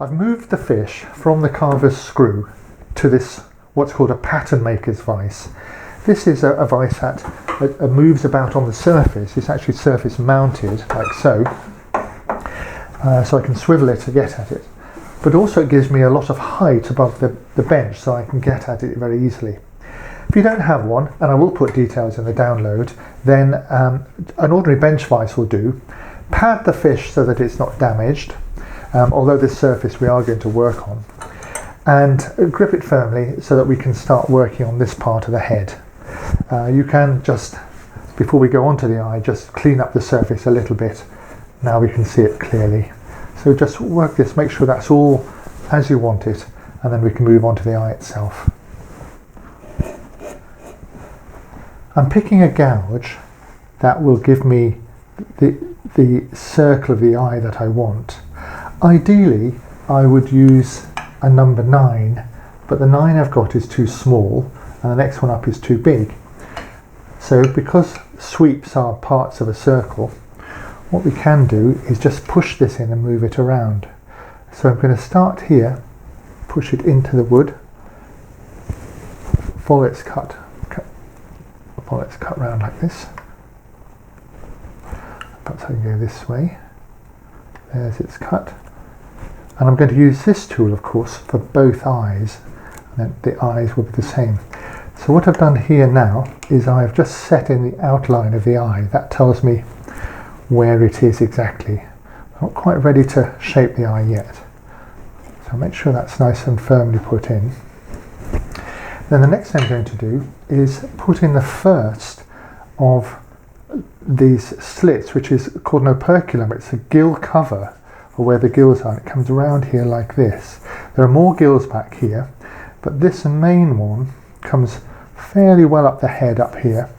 I've moved the fish from the carver's screw to this, what's called a patternmakers vise. This is a vise that moves about on the surface. It's actually surface mounted, like so. So I can swivel it to get at it. But also it gives me a lot of height above the bench, so I can get at it very easily. If you don't have one, and I will put details in the download, then an ordinary bench vise will do. Pad the fish so that it's not damaged, although this surface we are going to work on, and grip it firmly so that we can start working on this part of the head. You can just, before we go on to the eye, just clean up the surface a little bit. Now we can see it clearly. So just work this, make sure that's all as you want it, and then we can move on to the eye itself. I'm picking a gouge that will give me the circle of the eye that I want. Ideally, I would use a number 9, but the 9 I've got is too small, and the next one up is too big. So because sweeps are parts of a circle, what we can do is just push this in and move it around. So I'm going to start here, push it into the wood, follow its cut round like this. Perhaps I can go this way. There's its cut. And I'm going to use this tool, of course, for both eyes, and then the eyes will be the same. So what I've done here now is I've just set in the outline of the eye. That tells me where it is exactly. I'm not quite ready to shape the eye yet. So make sure that's nice and firmly put in. Then the next thing I'm going to do is put in the first of these slits, which is called an operculum. It's a gill cover, or where the gills are. It comes around here like this. There are more gills back here, but this main one comes fairly well up the head up here,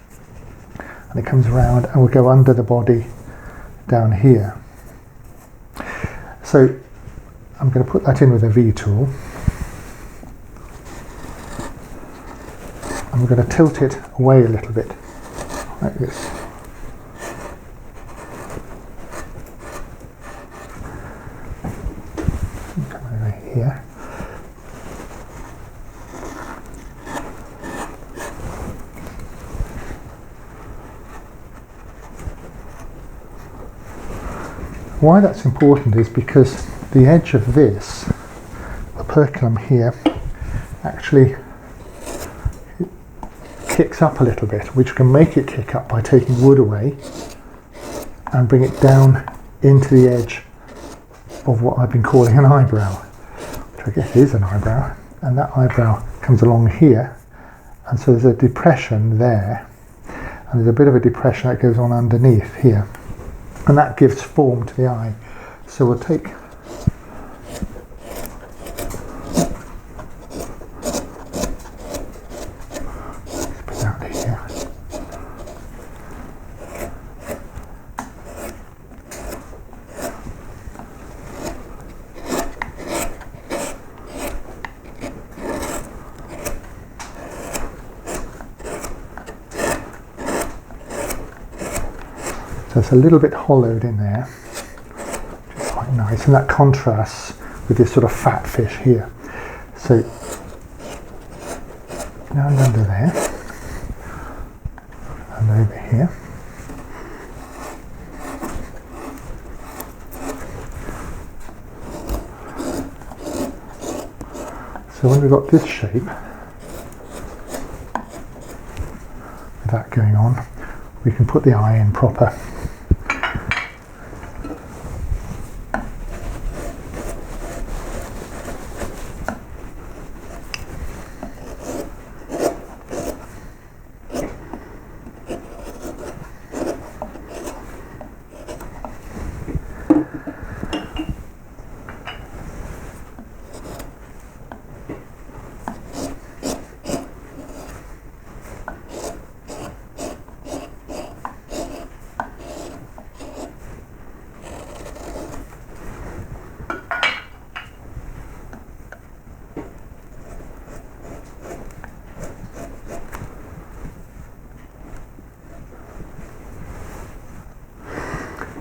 and it comes around and will go under the body down here. So I'm going to put that in with a V tool. I'm going to tilt it away a little bit, like this. Come over here. Why that's important is because the edge of this operculum here actually kicks up a little bit, which can make it kick up by taking wood away and bring it down into the edge of what I've been calling an eyebrow, which I guess is an eyebrow, and that eyebrow comes along here, and so there's a depression there, and there's a bit of a depression that goes on underneath here, and that gives form to the eye. So we'll take this bit out here. So it's a little bit hollowed in there, which is quite nice, and that contrasts with this sort of fat fish here. So now I'm under there and over here. So when we've got this shape, with that going on, we can put the eye in proper.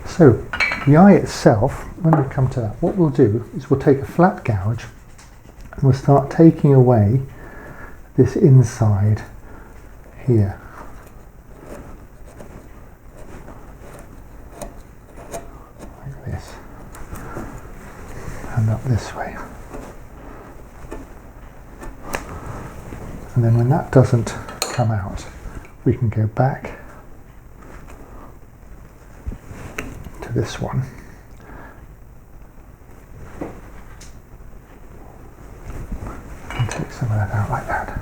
So The eye itself, when we come to that, what we'll do is we'll take a flat gouge and we'll start taking away this inside here. Like this. And up this way. And then when that doesn't come out, we can go back to this one. And take some of that out like that.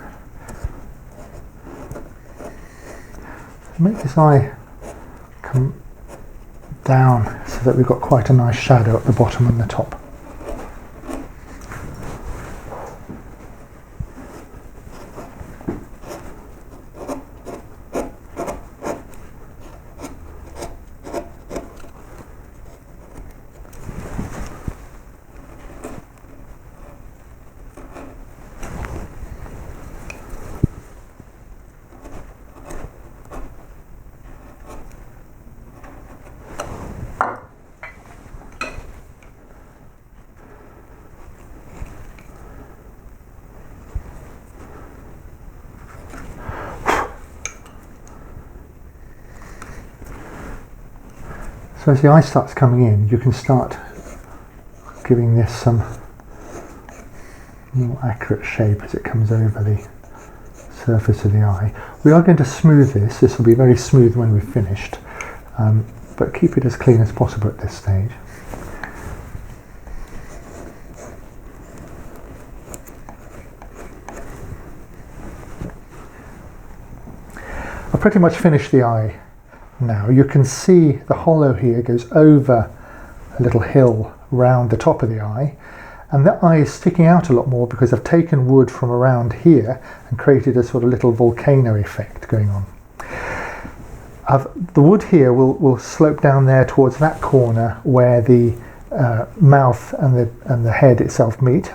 Make this eye come down so that we've got quite a nice shadow at the bottom and the top. So as the eye starts coming in, you can start giving this some more accurate shape as it comes over the surface of the eye. We are going to smooth this. This will be very smooth when we've finished, but keep it as clean as possible at this stage. I've pretty much finished the eye. Now you can see the hollow here goes over a little hill round the top of the eye, and that eye is sticking out a lot more because I've taken wood from around here and created a sort of little volcano effect going on. The wood here will slope down there towards that corner where the mouth and the head itself meet.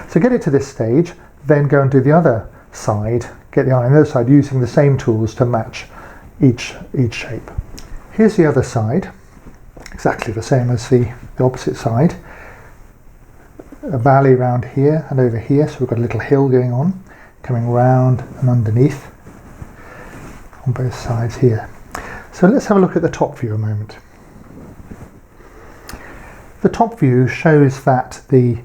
So get it to this stage, then go and do the other side, get the eye on the other side using the same tools to match each shape. Here's the other side, exactly the same as the opposite side. A valley around here and over here, so we've got a little hill going on, coming round and underneath on both sides here. So let's have a look at the top view a moment. The top view shows that the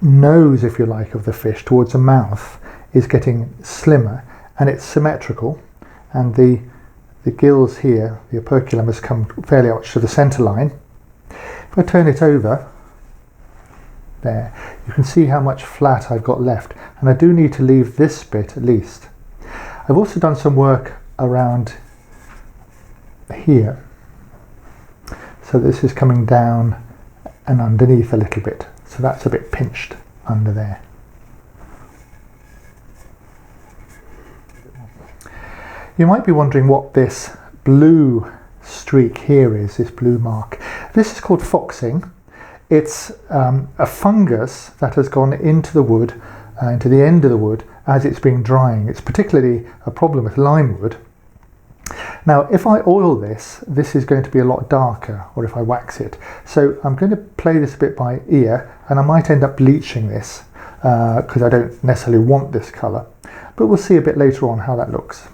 nose, if you like, of the fish towards the mouth is getting slimmer and it's symmetrical. And the gills here, the operculum, has come fairly much to the centre line. If I turn it over, there, you can see how much flat I've got left. And I do need to leave this bit at least. I've also done some work around here. So this is coming down and underneath a little bit. So that's a bit pinched under there. You might be wondering what this blue streak here is, this blue mark. This is called foxing. It's a fungus that has gone into the wood, into the end of the wood as it's been drying. It's particularly a problem with lime wood. Now, if I oil this, this is going to be a lot darker, or if I wax it. So I'm going to play this a bit by ear, and I might end up bleaching this because I don't necessarily want this colour. But we'll see a bit later on how that looks.